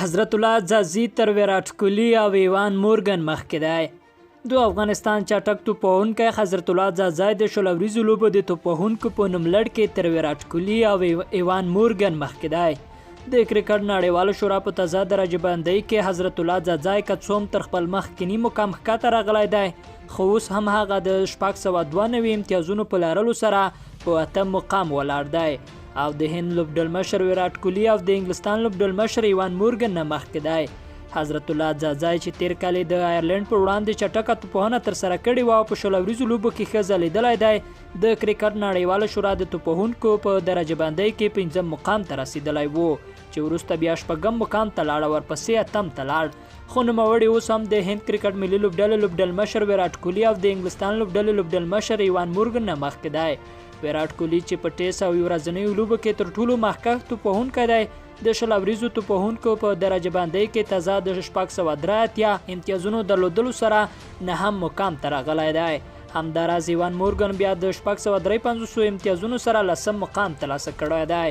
حضرت الله ځاځي تر ویراټ کوهلي او ایوان مورګن مخکې دی. دو افغانستان چټک توپوهونکی حضرت الله ځاځي د شل ورځو لوبو د توپوهونکو په نوملړ کې تر ویراټ کوهلي او ایوان مورګن مخکې دی. د کرکټ نړیواله شورا په تازه درجه بندۍ کې حضرت الله ځاځي که څوم تر خپل مخکینی مقام ښکته راغلی دی، خو اوس هم هغه د 692 امتیازونو په لرلو سره په 8 مقام ولاړ دی او د هند لوبډلمشر ویراټ کوهلي او د انګلستان لوبډلمشر ایوان مورګن نه مخکې دی. حضرت الله ځاځي چې تیر کال د آیرلینډ پر وړاندې چټکه توپوهنه ترسره کړې وه او په شل ورځو لوبو کې ښه ځلیدلی دی، د کرکټ نړیواله شورا د توپوهونکو په درجه بندۍ کې 5 مقام ته رسیدلی و چې وروسته بیا 6 مقام ته لاړ، ورپسې 8 ته لاړ. خو نوموړي اوس هم د هند کرکټ ملي لوبډلې لوبډلمشر ویراټ کوهلي او د انګلستان لوبډلې لوبډلمشر ایوان مورګن نه مخکې دی. ویراټ کوهلي چې په ټیسټ او ورځنیو لوبو کې تر ټولو مخکښ توپوهونکی دی، د شل ورځو توپوهونکو په درجه بندۍ کې تازه د 683 امتیازونو درلودلو سره 9 مقام ته راغلی دی. همداراز ایوان مورګن بیا د 653 امتیازونو سره 10 مقام ترلاسه کړی دی.